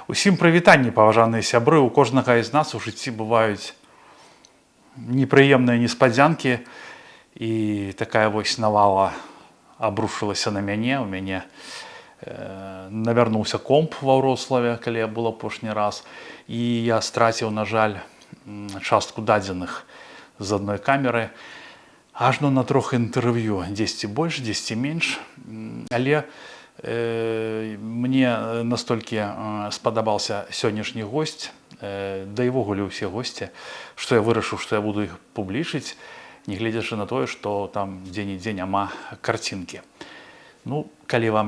Усім прывітанне, паважаныя сябры. У кожнага з нас у жыцці бываюць непрыемныя неспадзянкі, і такая вось навала абрушылася на мяне. У мяне навярнуўся комп ва Ўроцлаве, калі я был апошні раз, і я страціў, на жаль, частку дадзеных з адной камеры ажно на трох інтэрв'ю, дзесьці больш, дзесьці менш, але мне настолькі спадабаўся сённяшні госць, да і ввогуле ўсе госці, што я вырашыў, што я буду іх публічыць, нягледзячы на тое, што там дзе-нідзе няма карцінкі. Ну, калі вам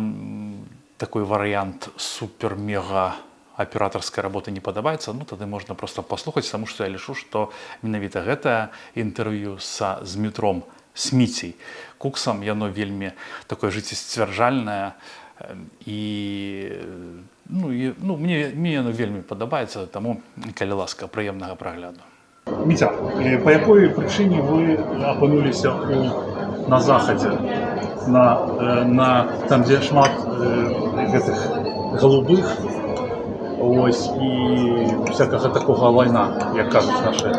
такой варыянт супер-мега аператарскай работы не падабаецца, ну тады можна проста паслухаць, таму што я лічу, што менавіта гэтае інтэрв'ю з Дмітром Сміцей Куксам, яно вельмі такое жыццесцвярджальнае, і мне яно вельмі падабаецца, таму, калі ласка, прыемнага прагляду. Митя, по якой причине вы опынуліся на захадзе, там, где шмат гэтых голубых, ось, і всякага такога лайна, як кажуць наши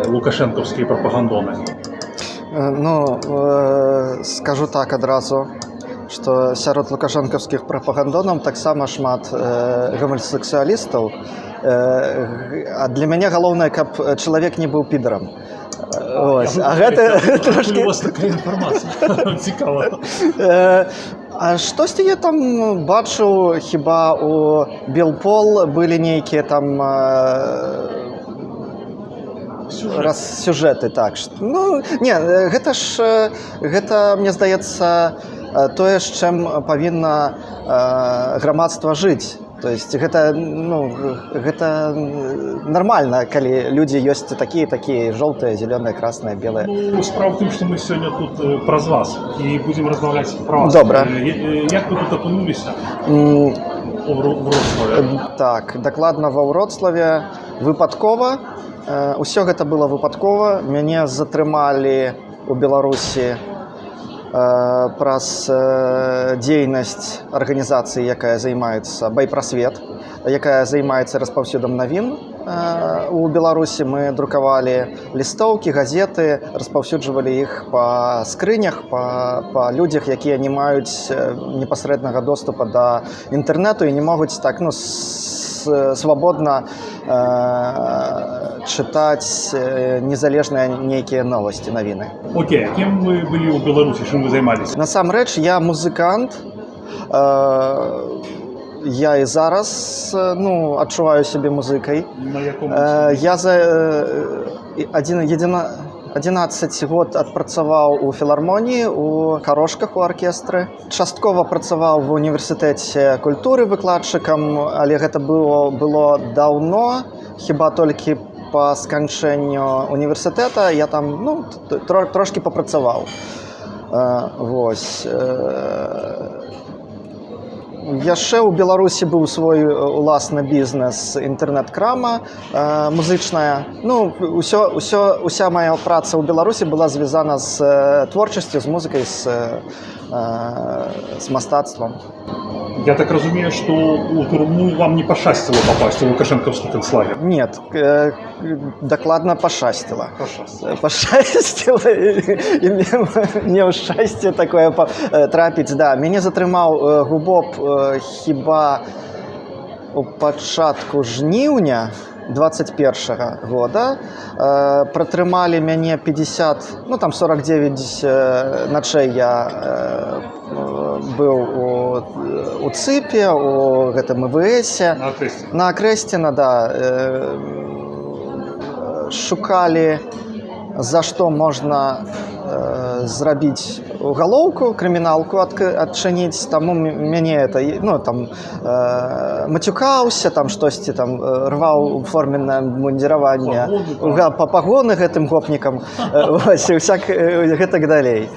лукашэнкаўскія прапагандоны? Ну, скажу так адразу, што сярод лукашэнкаўскіх прапагандонаў таксама шмат гомасексуалістаў, а для мяне галоўнае, каб чалавек не быў підарам. А гэта трошкі... У вас такая інфармацыя, цікава. А штосьці я там бачыў, хіба у Белпол былі нейкія там сюжэты, так. Ну, не, гэта, мне здаецца, тое, з чым павінна грамадства жыць. То есть гэта нармальна, калі людзі ёсць такія, жоўтыя, зелёныя, красныя, белыя. Ну, справа в тым, што мы сёння тут праз вас і будзем размаўляць пра вас. Добра. Як вы тут апынуліся у Вроцлаве? Так, дакладна ва Ўроцлаве выпадкова. Усё гэта было выпадкова. Мяне затрымалі ў Беларусі праз дзейнасць арганізацыі, якая займаецца байпрасвет, якая займаецца распаўсюдам навін у Беларусі. Мы друкавалі лістоўкі, газеты, распаўсюджвалі іх па скрынях, па людзях, якія не маюць непасрэднага доступа да інтэрнэту і не могуць так, свабодна чытаць незалежныя нейкія новасці, навіны. Окей, а кем вы былі ў Беларусі, чым вы займаліся? Насамрэч, я музыкант. Я і зараз адчуваю сябе музыкай. На якому? Я за 11 год адпрацаваў у філармоніі, у харошках, у аркестры. Часткова працаваў ва ўніверсітэце культуры выкладчыкам, але гэта было даўно, хіба толькі па сканчэнню універсітэта я там трошкі папрацаваў. Вось. Яшчэ ў Беларусі быў свой уласны бізнес, інтэрнэт-крама музычная. Ну, уся моя праца ў Беларусі была звязана з творчасцю, з музыкай, з мастацтвам. Я так разумею, што у турму вам не пашасціла папасці ў лукашэнкаўскі канцлагер? Нет, дакладна пашасціла. Пашасціла. І мне ў шчасце такое трапіць, да. Мяне затрымаў ГУБОП хіба у пачатку жніўня 21 года. Пратрымалі мяне 50, там 49 начэй я быў у ЦИПе, у гэтым МВСе. На Акрэсціна, да. Шукалі, за што можна зрабіць галоўку, крыміналку адчыніць. Таму мяне мацюкаўся, штосьці рваў форменнае мундзіраванне, пагоны гэтым гопнікам, гэтак далей.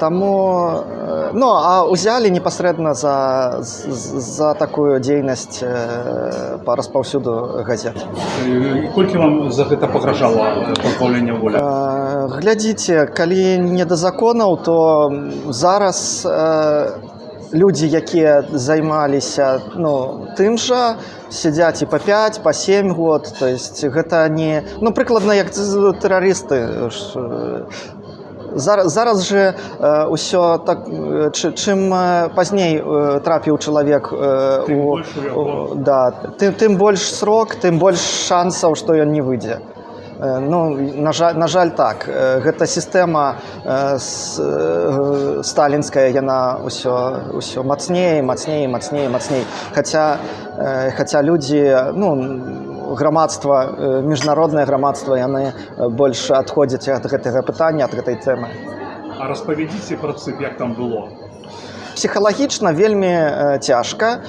Таму, а ўзялі непасрэдна за такую дзейнасць па распаўсюду газет. Колькі вам за гэта пагражала пазбаўленне волі? Глядзіце, калі не да законаў, то зараз людзі, якія займаліся тым жа, сядзяць і па 5, па 7 год, то есть гэта не прыкладна як тэрарысты. Зараз же ўсё так, чым пазней трапіў чалавек тым больш срок, тым больш шансаў, што ён не выйдзе. На жаль, так. Гэта сістэма сталінская, яна ўсё мацней. Хаця людзі, грамадства, міжнароднае грамадства, яны больш адходзяць ад гэтага пытання, ад гэтай тэмы. А распавядзіце пра цып, як там было? Псіхалагічна вельмі цяжка,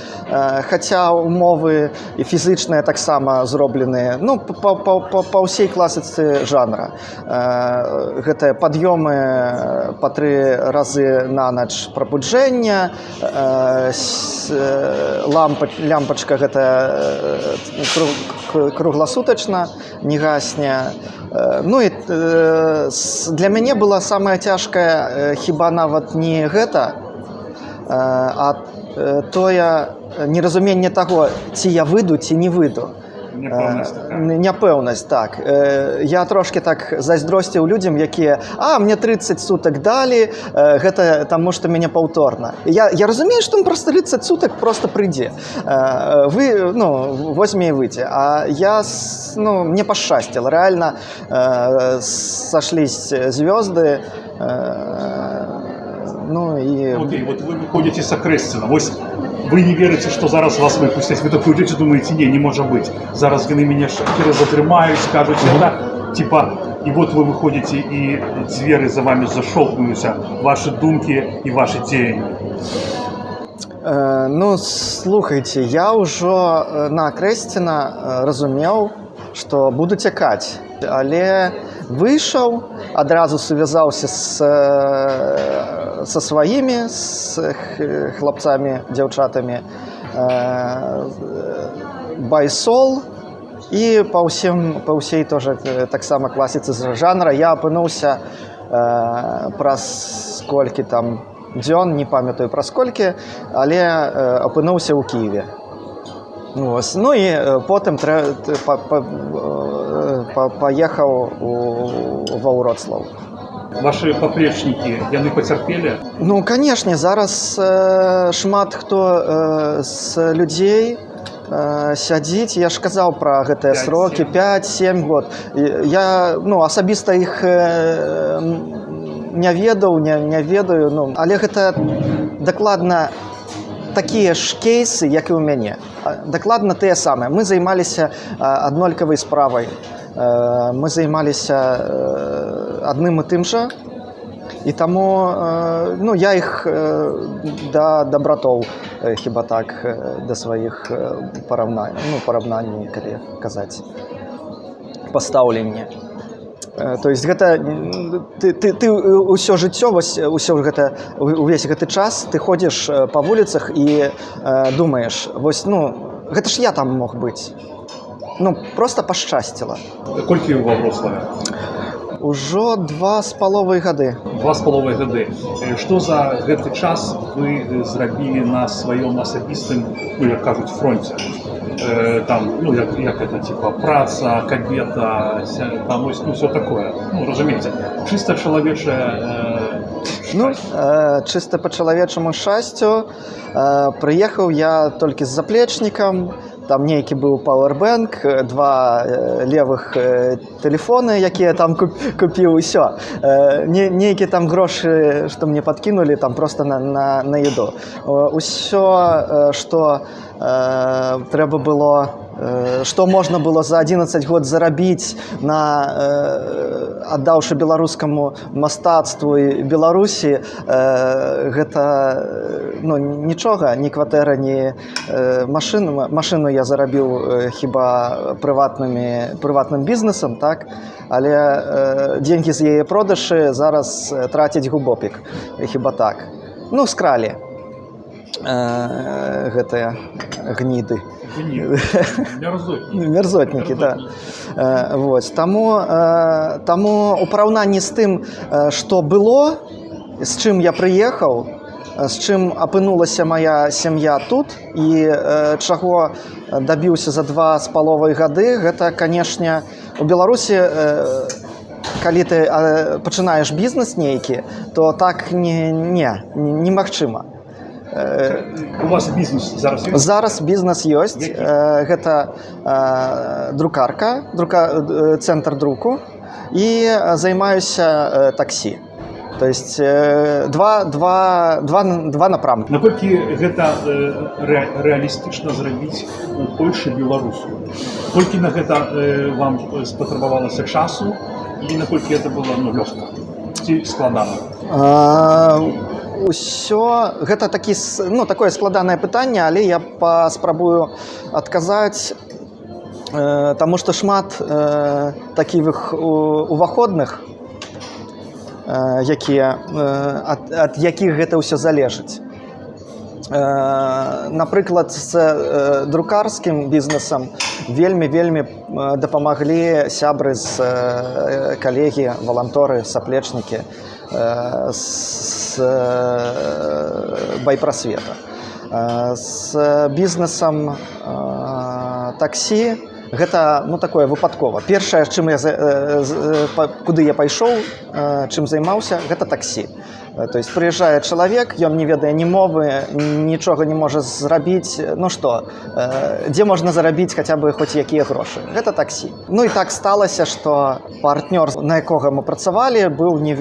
хаця умовы і фізычныя таксама зробленыя па ўсей класіцы жанра. Гэтыя пад'ёмы па 3 разы на ноч прабуджэння, лямпачка гэтая кругласутачна не гасне. І для мяне была самая цяжкая хіба нават не гэта, а тое неразуменне таго, ці я выйду, ці не выйду. Няпэўнасць, так. Я трошки так зайздросціў людзям, якія мне 30 сутак далі, гэта таму, што мяне паўторна. Я разумею, што праз 30 сутак просто прыйдзе. Вы, возьме і выйдзе. А мне пашчасціла. Рэальна сашлись звёзды. Окей, вот вы выходите с Окрестина. Вы не верите, что зараз вас выпустять. Вы такой идете, думаете, не может быть. Зараз яны меня затрымаюць, скажут, типа, и вот вы выходите, и двери за вами зашолкнуться, ваши думки и ваши дзеянні. Слухайте, я ўжо на Окрестина разумеў, што буду цякаць, але выйшаў, адразу сувязаўся са сваімі, з хлапцамі, дзяўчатамі, байсол, і па ўсей тоже таксама класіцы жанра я апынуўся праз колькі там дзён, не памятаю праз колькі, але апынуўся ў Кіеве. І потым паехаў ва Ўроцлаў. Ваши паплечнікі, яны пацярпелі? Канешне, зараз шмат хто з людзей сядзіць. Я ж казаў пра гэтыя срокі 5-7 год. Я асабіста іх не ведаю, але гэта дакладна такія ж кейсы, як і ў мяне. Дакладна тыя самыя. Мы займаліся аднолькавай справай. Мы займаліся адным і тым жа. І таму я іх да братоў, хіба так, да сваіх параўнанні, калі казаць, пастаўленне. То есть гэта ты ўсё жыццё, увесь гэты час ты ходзіш па вуліцах і думаеш, гэта ж я там мог быць. Просто пашчасціла. Колькі ва Вроцлаве? Ужо 2,5 гады. 2,5 гады. Што за гэты час вы зрабілі на сваём асабістым, як кажуць, фронце? Там, як это, типа, праца, кабета, там, все такое. Разумееце, чыста чалавечае шчасце. Чыста па-чалавечаму шчасцю. Прыехаў я толькі з заплечнікам. Там нейкі быў пауэрбэнк, 2 левых тэлефоны, якія там купіў, усё. Нейкі там грошы, што мне падкінулі, там просто на еду. Усё, што трэба было, што можна было за 11 год зарабіць, аддаўшы беларускаму мастацтву і Беларусі, гэта нічога, ні кватэра, ні машыну. Машыну я зарабіў хіба прыватным бізнесам, так? Але деньги з яе продажы зараз траціць губопік, хіба так. Скралі гэтыя гніды. Мерзотнікі, так. Таму у параўнанні з тым, што было, з чым я прыехаў, з чым апынулася моя сям'я тут і чаго дабіўся за 2,5 гады, гэта, канешне, у Беларусі, калі ты пачынаеш бізнес нейкі, то так немагчыма. У вас бізнес зараз ёсць? Зараз бізнес ёсць. Гэта друкарка, цэнтр друку, і займаюся таксі. То есть два напрамкі. Наколькі гэта рэалістычна зрабіць у Польшы Беларусу? Колькі на гэта вам спатрабавалася часу і наколькі гэта было лёгка ці складана? Усё гэта такое складанае пытанне, але я паспрабую адказаць, таму што шмат такіх уваходных, ад якіх гэта ўсё залежыць. Напрыклад, з друкарскім бізнесам вельмі дапамаглі сябры, калегі, валанторы, саплечнікі з байпрасвета. З бізнесам таксі гэта такое выпадкова. Першае, куды я пайшоў, чым займаўся, гэта таксі. То есть прыязджае чалавек, ён не ведае ні мовы, нічога не можа зрабіць. Дзе можна зарабіць хаця бы хоць якія грошы? Гэта таксі. І так сталася, што партнёр, на якога мы працавалі, быў не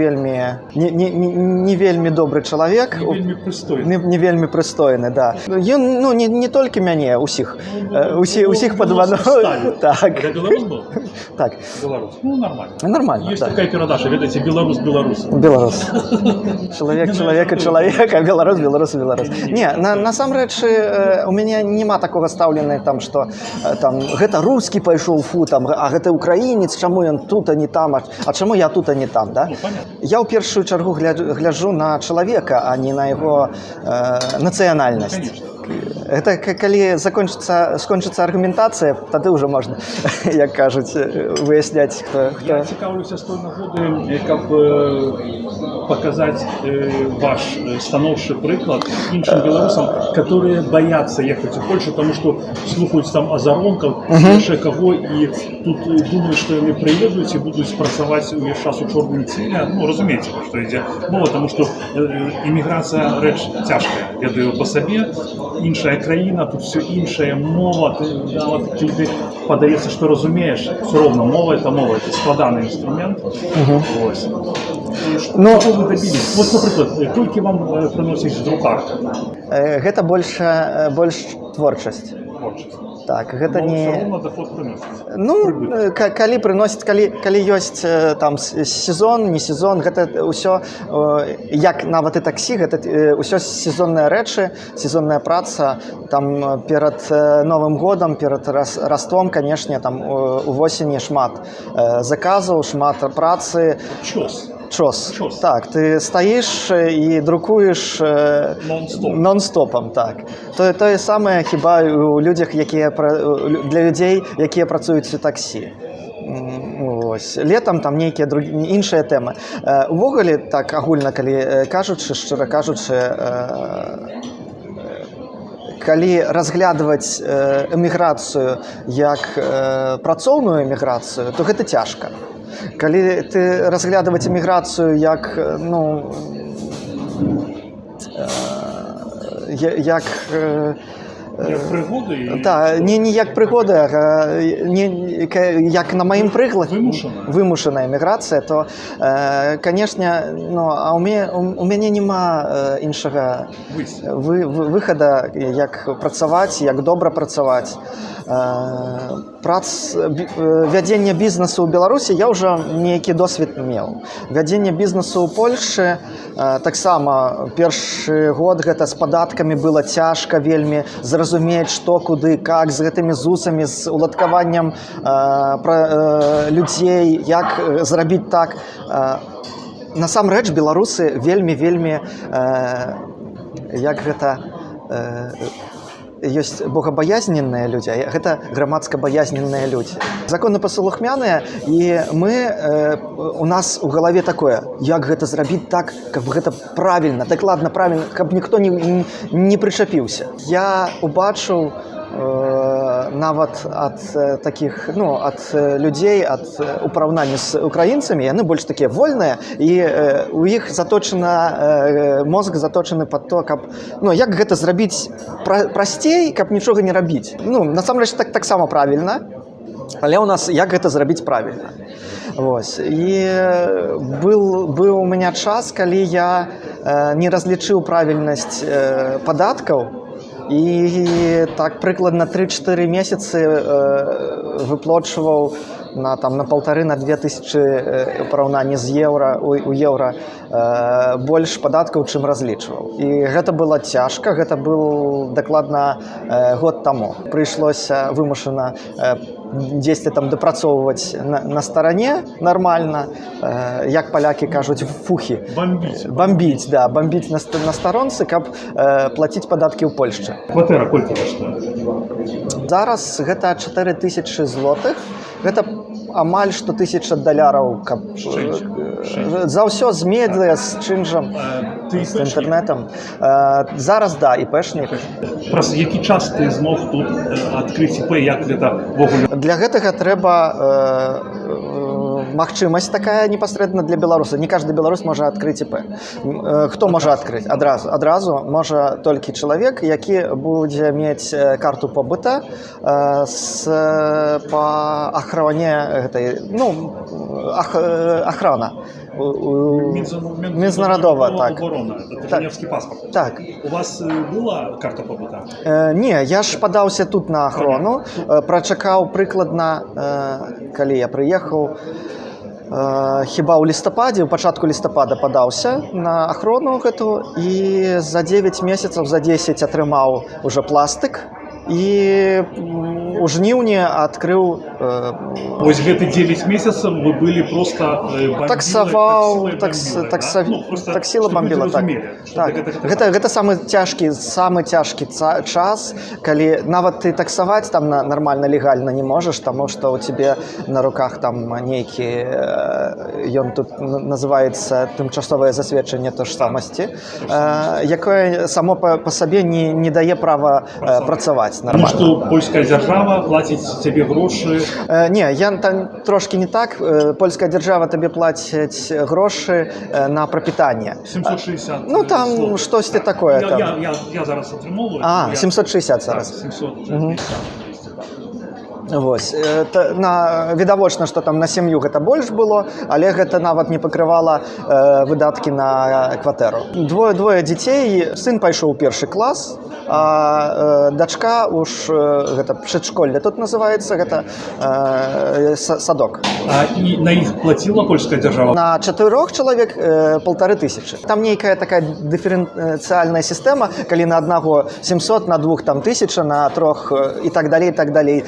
вельмі добры чалавек. Не вельмі прыстойны, да. Ён не толькі мяне, усіх падвануў. Так. Беларус был? Так. Беларус. Нормально. Нормально. Есть такая передача, ведаеце, беларус беларус. Беларус. Чалавек, а беларус. Не, насамрэч у мяне няма такога стаўлення, што гэта рускі пайшоў, а гэта украінец, чаму ён тут, а не там, а чаму я тут, а не там, да? Я ў першую чаргу гляджу на чалавека, а не на яго нацыянальнасць. Гэта калі скончыцца аргументацыя, тады ўжо можна, як кажуць, выясняць, хто. Я цікаўлюся з той нагоды, каб показать ваш становчий приклад іншим белорусам, которые боятся ехать в Польшу, потому что слухают там о заромках, кого, и тут думают, что они приедут и будут працаваць увесь час у чорным цілі. Разумееце, про што ідзе мова, тому що імміграція рэч цяжкая. Я даю по сабе, іншая краіна, тут все іншая мова, ты падаецца, што разумееш, все ровно мова это складаны інструмент. Ну, вы добились? Вот, например, колькі вам приносить друкарка? Гэта больш творчасць. Так, гэта не... доход приносит. Калі прыносіць, калі ёсць там сезон, не сезон, гэта ўсё, як нават і таксі, гэта ўсё сезонныя рэчы, сезонная праца, там перад Новым годам, перад Раством, канешне, там увосені шмат заказаў, шмат працы. Час. Так, ты стаіш і друкуеш нон-стопам. Так. Тое самае хіба у людзях, для людзей, якія працуюць у таксі. Летам там нейкія іншыя тэмы. Увогуле, так агульна, калі кажучы, шчыра кажучы, калі разглядваць эміграцыю як працоўную эміграцыю, то гэта цяжка. Калі ты разглядваць эміграцыю як, як прыгоды? Так, не як прыгоды, а як на маім прыкладзе вымушаная эміграцыя, то, канешне, у мяне няма іншага выхада, як працаваць, як добра працаваць. Вядзення бізнесу ў Беларусі я ўжо нейкі досвед меў. Вядзення бізнесу ў Польшы таксама першы год гэта з падаткамі было цяжка вельмі зразумець, што, куды, как, з гэтымі зусамі, з уладкаваннем людзей, як зрабіць так. Насамрэч беларусы вельмі, як гэта... ёсць богабаязненныя людзі, а гэта грамадска-баязненныя людзі. Законы паслухмяныя, і у нас у галаве такое, як гэта зрабіць так, каб гэта правільна, дакладна правільна, каб ніхто не прычапіўся. Я убачыў нават ад такіх, ад людзей, у параўнанні з украінцамі, яны больш такія вольныя, і у іх мозг заточаны пад то, каб як гэта зрабіць прасцей, каб нічога не рабіць. Насамрэч таксама правільна, але ў нас як гэта зрабіць правільна. Вось. І быў у мяне час, калі я не разлічыў правільнасць падаткаў, і так прыкладна 3-4 месяцы выплачваў на 1500-2000 у параўнанні з у еўра больш падаткаў, чым разлічваў. І гэта было цяжка, гэта быў дакладна год таму. Прыйшлося вымушана дзесьці там дапрацоўваць на старане нармальна, як палякі кажуць, фухі. Бомбіць на старонцы, каб плаціць падаткі ў Польшчы. Кватэра колькі каштуе? Зараз гэта 4000 злотых. Гэта амаль што $1000, каб за ўсё з медыя, з чынжам, з інтэрнэтам. Зараз, да, іпэшнік. Праз які час ты змог тут адкрыць ІП, як гэта ввогуле? Для гэтага трэба магчымасць такая непасрэдна для беларуса. Не каждый беларус можа адкрыць ІП. Хто можа адкрыць? Адразу можа толькі чалавек, які будзе мець карту побыта па ахроне гэтай, ахрана. Міжнародова, так. Это женевскі паспорт. Так. У вас была карта побыта? Не, я ж падаўся тут на ахрону, прачакаў прыкладна, калі я прыехаў, хіба ў лістападзе, у пачатку лістапада падаўся на ахрону гэту, і за 9 месяцаў, за 10 атрымаў уже пластык, і у жніўні адкрыў... Вось гэты 9 месяцаў вы былі проста... Таксіла бомбіла, так. Гэта самы цяжкі час, калі нават ты таксаваць там нармальна, легальна не можаш, таму што ў цябе на руках там нейкі, ён тут называецца тымчасовае засведчанне тожсамасці, якое само па сабе не дае права працаваць. Тому што польская дзяржава плаціць цябе грошы? Не, я там трошкі не так. Польская дзяржава табе плаціць грошы на прапітанне. 760. Там штосьці такое. Я зараз атрымоўваю. 760 зараз. 760. Вось. Відавочна, што там на сям'ю гэта больш было, але гэта нават не пакрывала выдаткі на кватэру. Двое дзяцей, сын пайшоў у першы клас, а дачка гэта прадшколле тут называецца, гэта садок. І на іх плаціла польская дзяржава? На 4 чалавек 1500. Там нейкая такая дыферэнцыяльная сістэма, калі на аднаго 700, на двух там 1000, на трох і так далей.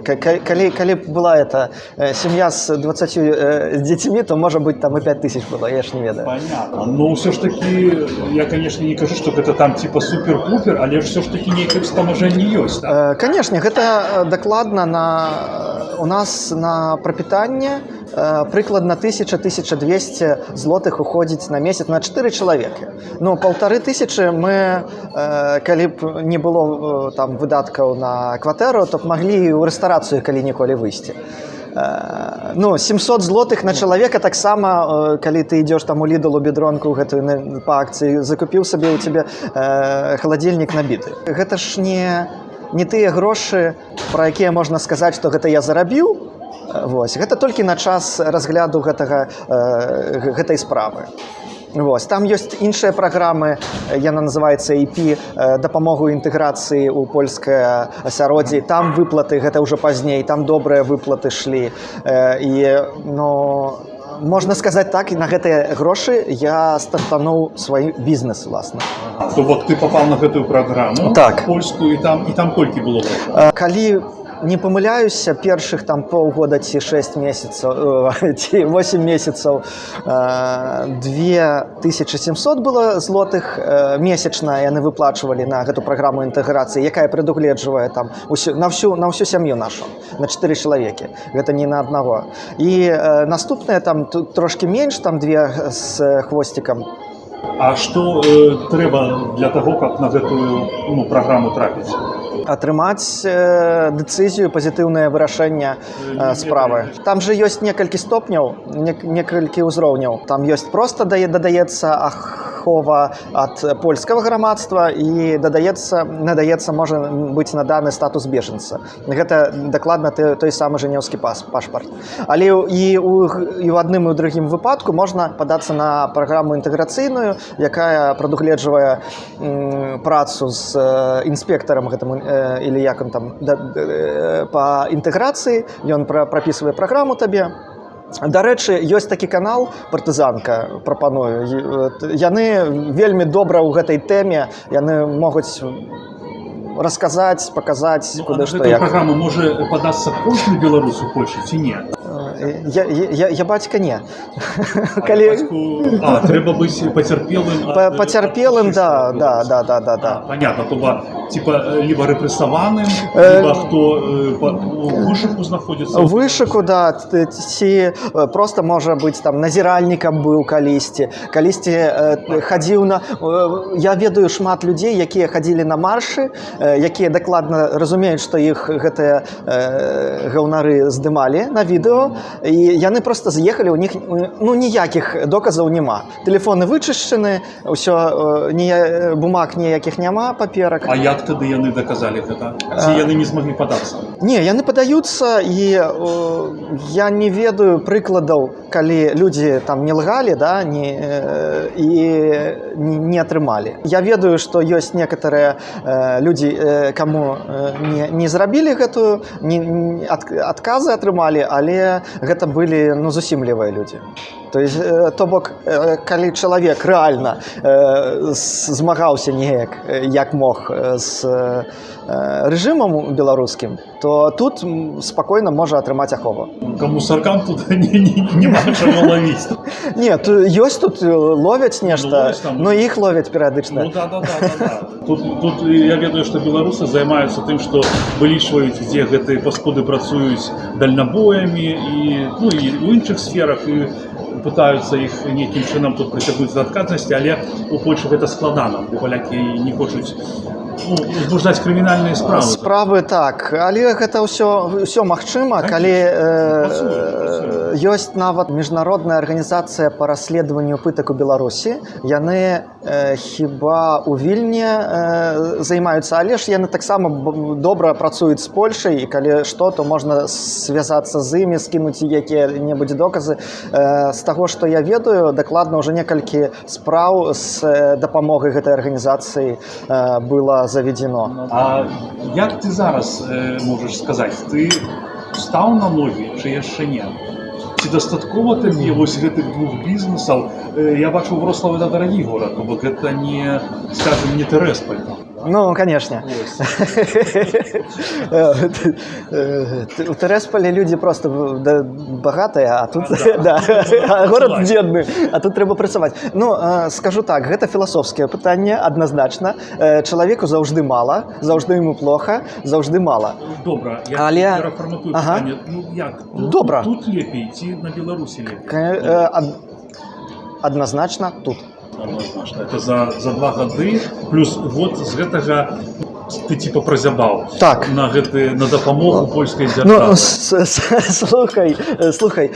Калі была эта сям'я з 20 дзецьмі, то можа быць там і 5000 было, я ж не ведаю. Понятно. Но ўсё ж таки, я, конечно, не кажу, што гэта там типа супер-пупер, але ўсё ж таки нейкае ўспамажэнне ёсць, так? Канешне, гэта дакладна у нас на прапітанне прыкладна 1000-1200 злотых уходзіць на месяц на 4 чалавекі. 1500 мы, калі б не было там выдаткаў на кватэру, то б маглі і ў рэстарацыю калі-ніколі выйсці. 700 злотых на чалавека таксама, калі ты ідзеш там у Lidl, у бедронку гэтую па акцыі, закупіў сабе, у цябе халадзільнік набіты. Гэта ж не тыя грошы, пра якія можна сказаць, што гэта я зарабіў. Вось. Гэта толькі на час разгляду гэтай справы. Вось. Там ёсць іншыя праграмы, яна называецца EP, дапамогу інтэграцыі ў польскае асяроддзе. Там выплаты, гэта ўжо пазней, там добрыя выплаты шлі. І, можна сказаць так, і на гэтыя грошы я стартануў свой бізнес, уласна. То бок ты папаў на гэтую праграму, так, польскую, і там колькі было грошай? Калі не памыляюся, першых там полгода ці 6 месяцаў, ці 8 месяцаў 2700 было злотых месячна яны выплачвалі на гэту праграму інтэграцыі, якая прадугледжвае там на всю сям'ю нашу, на 4 чалавекі. Гэта не на аднаго. І наступныя там трошки менш, там 2 з хвосцікам. А што трэба для таго, каб на гэтую праграму трапіць? Атрымаць дэцызію, пазітыўнае вырашэнне справы. Там же ёсць некалькі стопняў, некалькі ўзроўняў. Там ёсць проста дадаецца ахова ад польскага грамадства і надаецца можа быць наданы статус бежанца. Гэта дакладна той самы жэнеўскі пашпарт. Але і ў адным і ў другім выпадку можна падацца на праграму інтэграцыйную, якая прадугледжвае працу з інспектарам гэтым или як он там по інтэграцыі, ён прапісвае праграму табе. Дарэчы, ёсць такі канал партызанка, прапаную. Яны вельмі добра ў гэтай тэме, яны могуць расказаць, паказаць, куды што як. А на гэтую праграму можа падацца кожны беларус у Польшчы ці не? Я бацька не. Трэба быць пацярпелым. Пацярпелым, да. Понятно, то типа либо рэпрэсаваным, либо хто у вышыку знаходзіцца. У вышыку, да, ці просто можа быць там назіральнікам быў калісьці хадзіў на... Я ведаю шмат людзей, якія хадзілі на маршы, якія дакладна разумеюць, што іх гэтыя гаўнары здымалі на відэо, і яны просто з'ехалі, у них ніякіх доказаў няма. Тэлефоны вычышчаны, ўсё, бумаг ніякіх няма, паперак. А як тады яны даказалі гэта? Ці яны не змаглі падацца? Не, яны падаюцца, і я не ведаю прыкладаў, калі людзі там не лгалі, да, і не атрымалі. Я ведаю, што ёсць некаторыя людзі, каму не зрабілі гэтую, адказы атрымалі, але гэта былі зусім левыя людзі. То бок, калі чалавек рэальна змагаўся неяк, як мог з рэжымам беларускім, то тут спакойна можа атрымаць ахову. Камусаркам тут няма чаму лавіць. Не, ёсць тут ловяць нешта, но іх ловяць перыядычна. Да. Тут я ведаю, што беларусы займаюцца тым, што вылічваюць, дзе гэтыя паскуды працуюць дальнабоямі і ў іншых сферах, і пытаюцца іх нейкім чынам тут прыцягнуць да адказнасці, але у Польшы гэта складана, бо палякі не хочуць узбуждаць крымінальныя справы. Справы так, але гэта ўсё магчыма, калі ёсць нават міжнародная арганізацыя па расследаванню пытак у Беларусі. Яны хіба ў Вільні займаюцца, але ж яны таксама добра працуюць з Польшай, і калі што, то можна звязацца з імі, скінуць якія-небудзь доказы. З таго, што я ведаю, дакладна ўжо некалькі спраў з дапамогай гэтай арганізацыі было заведено. А як ты зараз можаш сказаць, ты стаў на ногі, чи яшчэ не? Ці дастаткова табе вось гэтых двух бізнесаў? Я бачу, Вроцлаў это дарагі горад, бо гэта не, скажем, не Тэресполь. Ну, конечно. У Тэресполі людзі просто багатыя, а тут горад бедны, а тут трэба працаваць. Ну, скажу так, гэта філасофскае пытанне, адназначна. Чалавеку заўжды мала, заўжды яму плоха, заўжды мала. Добра, я перафарматую пытанне. Ну, як? Добра. Тут лепей ці на Беларусі лепей? Адназначна тут. Однозначно. Это за 2 гады, плюс год з гэтага ты типа прозябаў на дапамогу польскай дзяржавы. Слухай,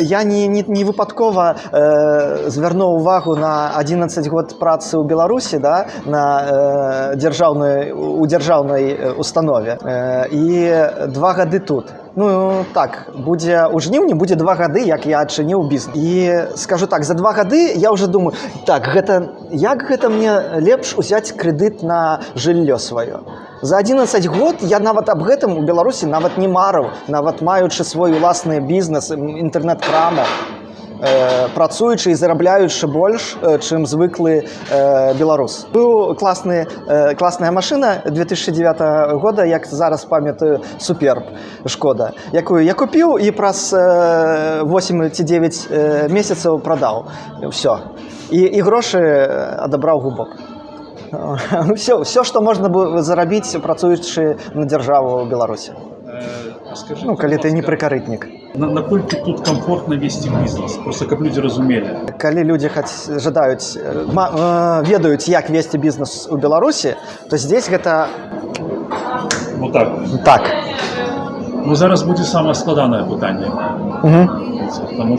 я не выпадкова звярнуў увагу на 11 год працы ў Беларусі, да, у дзяржаўнай установе, і 2 гады тут. Ну, так, у жніўні будзе 2 гады, як я адчыніў бізнес. І скажу так, за 2 гады я ўжо думаю, так, як гэта мне лепш узяць крэдыт на жыллё сваё. За 11 год я нават аб гэтым у Беларусі нават не марыў, нават маючы свой уласны бізнес, інтэрнэт-краму. працуючы і зарабляючы больш, чым звыклы беларус. Быў класная машына 2009 года, як зараз памятаю, Суперб, Шкода, якую я купіў і праз 8 ці 9 месяцаў прадаў. Всё. І грошы адабраў губок. Все, што можна было зарабіць, працуючы на дзяржаву ў Беларусі. Скажи, Ну, калі ты не прыкарытнік. Наколькі тут комфортно вести бізнес? Просто каб людзі разумелі. Калі людзі жадаюць, ведаюць, як весці бізнес у Беларусі, то здесь гэта Вот так. так. Ну, зараз будзе самае складанае пытанне. Потому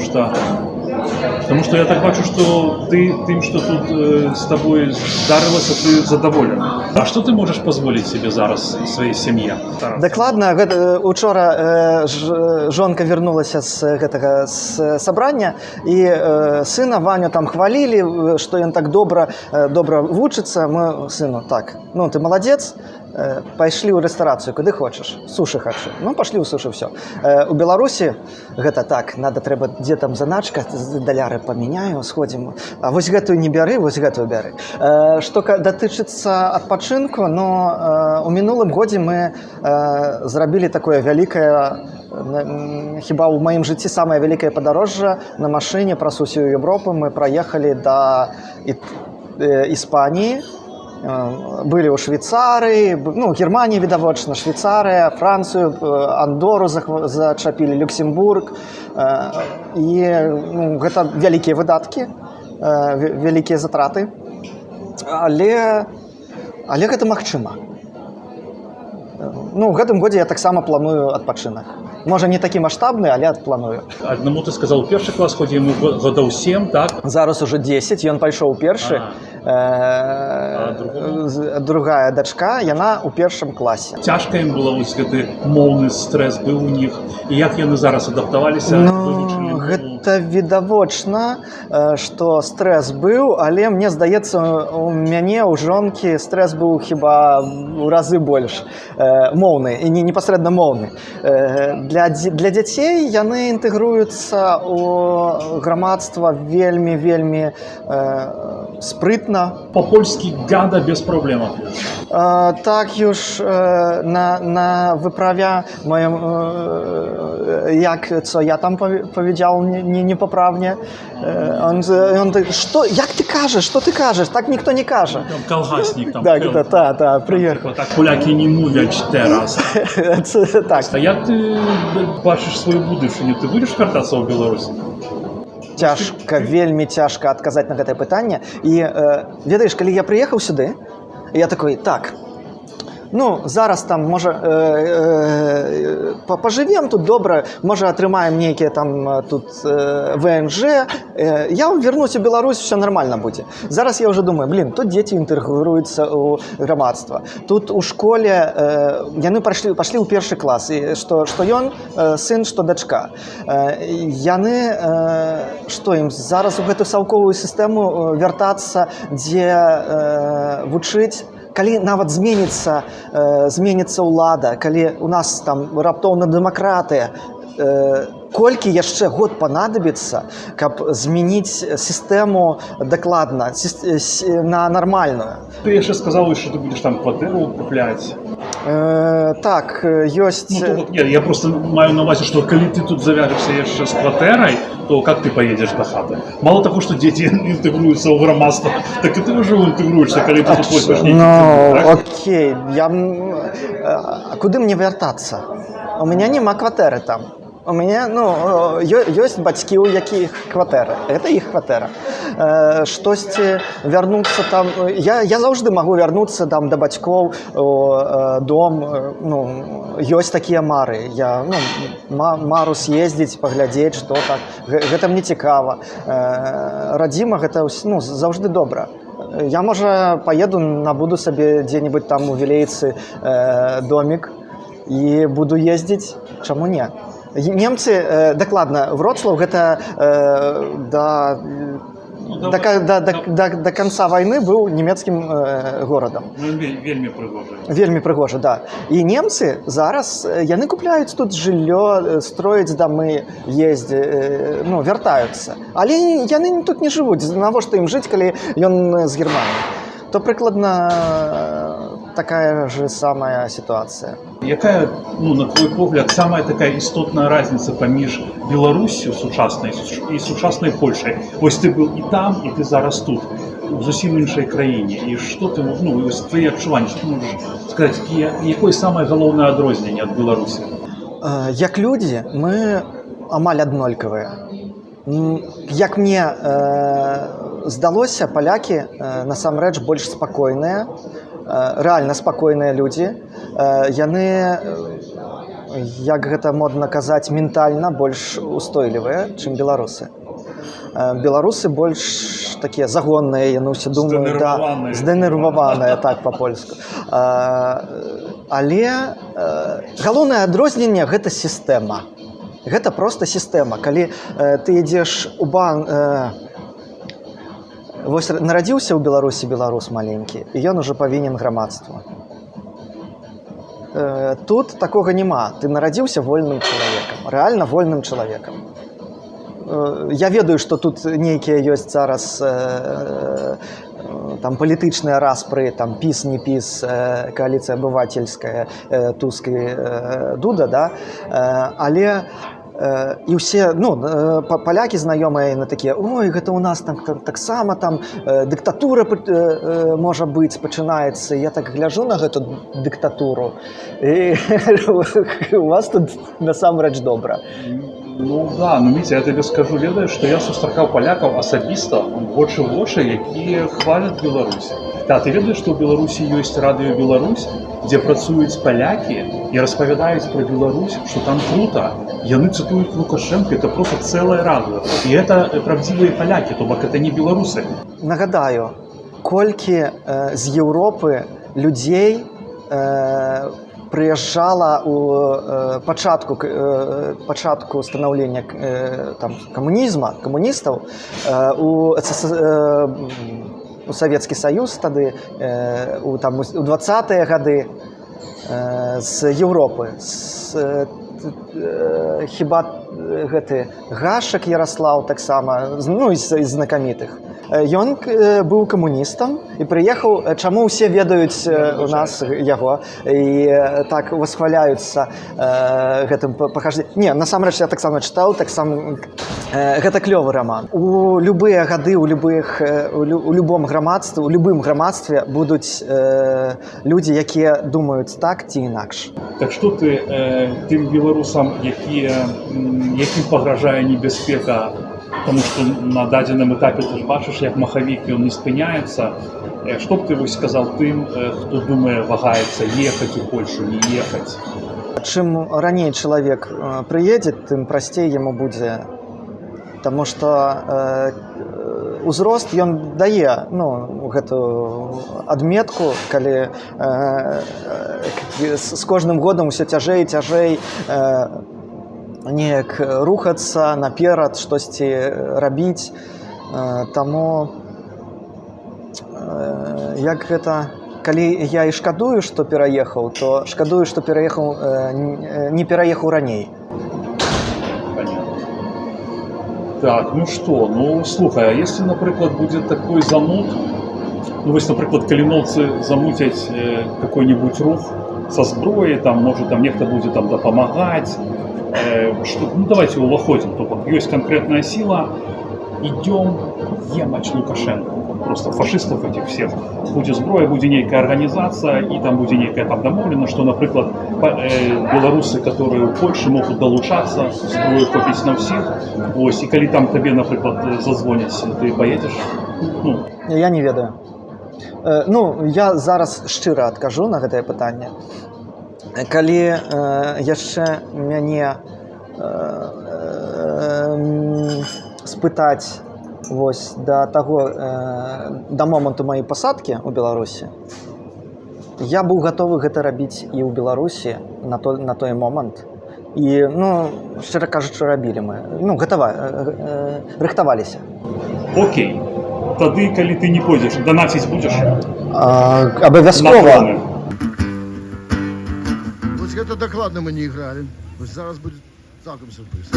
что я так бачу, что ты тым, что тут с тобой здарылася, ты задоволен. А что ты можешь позволить себе зараз своей семье? Дакладна, учора жонка вярнулася з сабрання, і сына Ваню там хвалілі, што ён так добра вучыцца. Мы сыну: так, ну ты маладзец, пайшлі ў рэстарацыю, куды хочаш, суши хачу. Ну, пашлі ў суши, все. У Беларусі гэта так, трэба, дзе там заначка, даляры памяняю, сходзім. А вось гэтую не бяры, вось гэтую бяры. Што датычыцца адпачынку, но у мінулым годзе мы зрабілі такое вялікае, хіба ў маім жыцці самае вялікае падарожжа на машыне праз усю Европу. Мы праехалі да Іспаніі, былі ў Швейцарыі, ну, Германія, відавочна, Швейцарыя, Францыю, Андору зачапілі, Люксембург. І гэта вялікія выдаткі, вялікія затраты. Але гэта магчыма. Ну, у гэтым годзе я таксама планую адпачынак. Можа, не такі маштабны, але планую. Аднаму ты сказаў, першы клас, хоць яму гадоў 7, так? Зараз уже 10, ён пайшоў у першы. Другая дачка, яна ў першым класе. Цяжка ім было вось гэты моўны стрэс быў у них. І як яны зараз адаптаваліся? Ну, гэта відавочна, што стрэс быў, але мне здаецца, у мяне, у жонкі стрэс быў хіба ў разы больш моўны, і непасрэдна моўны. Для дзяцей яны інтэгруюцца ў грамадства вельмі спрытна. По-польски гада без проблем. Так już wyprawia moją, co ja tam powiedział niepoprawnie. On jak ty każesz, co ty każesz? Tak nikt nie każe. Tam kolchasnik tam. Tak, przyjechał. Tak Polaki nie mówią teraz. Tak. A jak ty patrzysz swoją будущее? Ty będziesz wracać w Białorusi? Цяжка, вельмі цяжка адказаць на гэтае пытанне. І ведаеш, калі я прыехаў сюды, я такой: так, ну, зараз там, можа, пажывем тут добра, можа, атрымаем нейкія там тут ВНЖ, я вернусь у Беларусь, все нормально будзе. Зараз я уже думаю, тут дзеці інтэгруюцца ў грамадства. Тут у школе яны пашлі ў першы клас, і што ён сын, што дачка. Яны, што ім зараз у гэту саўковую сістэму вяртацца, дзе вучыць, калі нават зменіцца ўлада, калі у нас там раптоўна дэмакратыя, колькі яшчэ год панадабіцца, каб змяніць сістэму дакладна на нармальную. Ты яшчэ сказаў, што ты будзеш там кватэру купляць. Так, ёсць... Ну, нет, я просто маю на увазе, што калі ты тут завяжешься яшчэ з кватэрай, то как ты поедешь до хаты? Мало того, что дети интегрируются в громадство, так и ты уже интегрируешься, когда ты тут возьмешь. Ну, окей. А куды мне вяртацца? У меня нема кватэры там. У меня, ёсць бацькі, у якіх кватэры. Это іх кватэра. Штосьці вярнуцца там... Я заўжды магу вярнуцца там да бацькоў, дом. Ёсць такія мары. Я мару съездзіць, паглядзець, што так. Гэта мне цікава. Радзіма гэта заўжды добра. Я, можа, паеду, набуду сабе дзе-небудзь там у Вілейцы домік і буду ездзіць. Чаму не? Немцы, дакладна, Вроцлаў гэта да До конца войны был немецким городом. Ну, вельмі прыгожа. Вельмі прыгожа, да. І немцы зараз яны купляюць тут жыллё, строяць дамы, ну, вяртаюцца. Але яны тут не жывуць. Навошта ім жыць, калі ён з Германіі? То прыкладна такая же самая ситуация. Якая, ну, на твой погляд, самая такая істотная разница паміж Беларуссю сучаснай і сучаснай Польшай? Вось ты быў і там, і ты зараз тут, у зусім іншай краіне. І што ты, ну, твои адчуванні, што ты можаш сказаць, якое самае галоўнае адрозненне ад Беларусі? Як людзі, мы амаль аднолькавыя. Як мне здалося, палякі насамрэч больш спакойныя, рэальна спакойныя людзі. Яны, як гэта модна казаць, ментальна больш устойлівыя, чым беларусы. Беларусы больш такія загонныя, яны ўсе думаюць, да, здэнерваваныя, так па-польску. Але галоўнае адрозненне – гэта сістэма. Гэта проста сістэма. Калі ты ідзеш у банк, вось нарадзіўся ў Беларусі беларус маленькі, і ён ужо павінен грамадству. Тут такога няма. Ты нарадзіўся вольным чалавекам, рэальна вольным чалавекам. Я ведаю, што тут нейкія ёсць зараз там палітычныя распры, там піс, не піс, коаліцыя абывательская, Туск і Дуда, да? Але і ўсе, ну, палякі знаёмыя на такія: ой, гэта ў нас там таксама там дыктатура можа быць, пачынаецца. Я так гляджу на гэту дыктатуру, і у вас тут насамрэч добра. Ну да, ну Міця, я табе скажу, ведаеш, што я сустракаў палякаў асабіста вочы ў вочы, якія хваляць Беларусь. Да, ты ведаеш, што ў Беларусі ёсць радыё Беларусь, дзе працуюць палякі і распавядаюць пра Беларусь, што там крута. Яны цытуюць Лукашенко, это просто цэлае радыё. І это правдзівыя палякі, то бок это не беларусы. Нагадаю, колькі з Еўропы людзей прыязджала у пачатку станаўлення камуністаў у Савецкі Саюз тады, у 20-е гады, з Еўропы. Хіба гэты Гашак Яраслаў таксама, ну, з знакамітых. Ён быў камуністам і прыехаў, чаму ўсе ведаюць у нас яго і так восхваляюцца гэтым пахаждзеннем. Не, насамрэч я таксама чытаў, гэта клёвы раман. У любыя гады, у любым грамадстве будуць людзі, якія думаюць так ці інакш. Так што ты тым беларусам, якім пагражае небяспека, потому что на дадзеным этапе ты ж бачыш, як махавік ён не спыняецца. Што б ты вось сказаў тым, хто думае, вагаецца ехаць у Польшу, не ехаць? Чым раней чалавек прыедзе, тым прасцей яму будзе. Таму што узрост ён дае, ну, гэтую адметку, калі з кожным годам усё цяжэй і цяжэй неяк рухацца наперад, штосьці рабіць. Таму як гэта, калі я і шкадую, што пераехаў, то шкадую, што не пераехаў раней. Так, ну што, ну слухай, а если, напрыклад, будзе такой замут, ну вось, напрыклад, каліноўцы замуцяць какой-нибудь рух са зброяй, там, можа, там нехта будзе там дапамагаць, ну давайте уваходим, то бок ёсць конкретная сила, идем емать Лукашенко, просто фашистов этих всех. Будзе зброя, будзе нейкая организация, и там будзе нейкая там домовлена, что, напрыклад, белорусы, которые в Польше, могут долучаться, зброю купить на всех. Ось, и калі там тебе, напрыклад, зазвоняць, ты поедешь? Ну. Я не ведаю. Ну, я зараз шчыра адкажу на гэтае пытанне. Калі яшчэ мяне спытаць вось да моманту маёй пасадкі ў Беларусі, я быў гатовы гэта рабіць і ў Беларусі на той момант. І, ну, шчыра кажучы, рабілі мы. Ну, рыхтаваліся. Окей. Тады, калі ты не пойдзеш, данаціць будзеш? На Абавязкова. дроны. Вось гэта дакладна мы не ігралі. Вось зараз будзе цалкам сюрпрыз.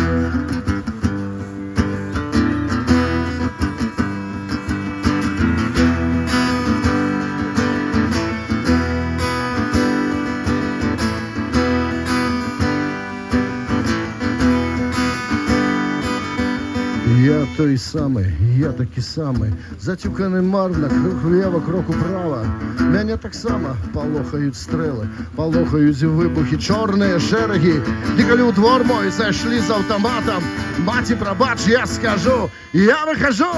Я той самий, я такі самий, затюканий марно, крок вліво, крок управо. Мене так само полохають стріли, полохають вибухи, чорні шереги. І коли у двор мой зайшли з автоматом, маті, пробач, я скажу, я вихожу.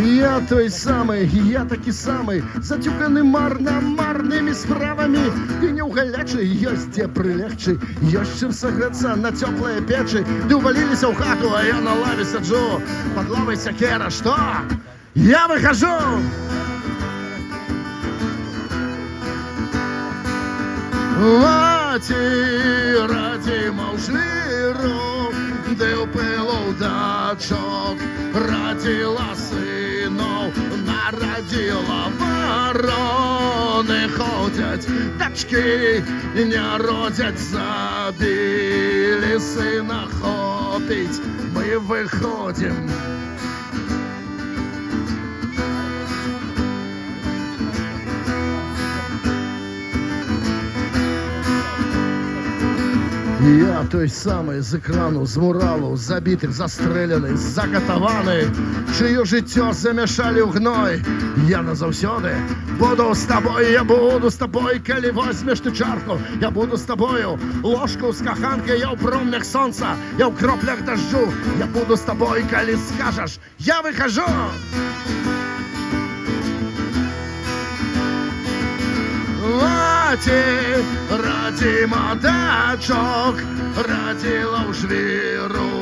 Я той самий, я такі самий, затюканий марними справами. І не угалячий, ёсць дзе прилегчий, ёсць чым сагрэцца на цёплыя печы. Ды уваліліся ў хату, а я на лаве сяджу, пад лавай сякера, што? Я выхожу! Маці, радзіма ў жвіру, ды ў пылу дачок, радзіла сыноў, нарадзіла вароны, ходзяць дачкі, не родзяць, забілі сына, хопіць, мы выходзім. Я той самий з екрану, з муралу, забитых, застреляний, закатований, чиє життя замішали в гной. Я назавсёды буду з тобою, я буду з тобою, коли возьмеш ти чарку. Я буду з тобою, ложку з каханкой, я в промнях сонця, я в кроплях дождю. Я буду з тобою, коли скажеш, я вихожу. Маті, радзіма дачок, радзіла ў жвіру,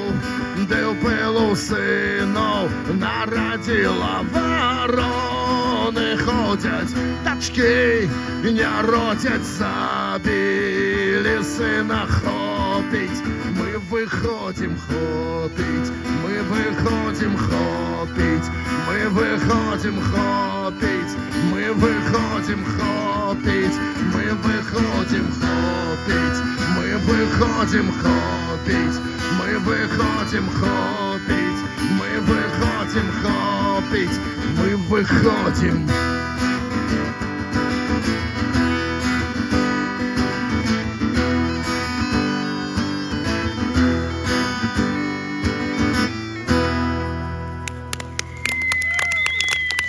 ды ў пылу сыноў, нарадзіла вароны, ходзяць дачкі, не родзяць, забілі сына, хопіць, мы выходзім, хопіць, мы выходзім, хопіць, мы выходзім, хопіць, мы выходзім, хопіць, мы выходзім, хопіць, мы выходзім, хопіць, мы выходзім, хопіць, мы выходзім, хопіць, мы выходзім.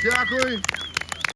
Дякую.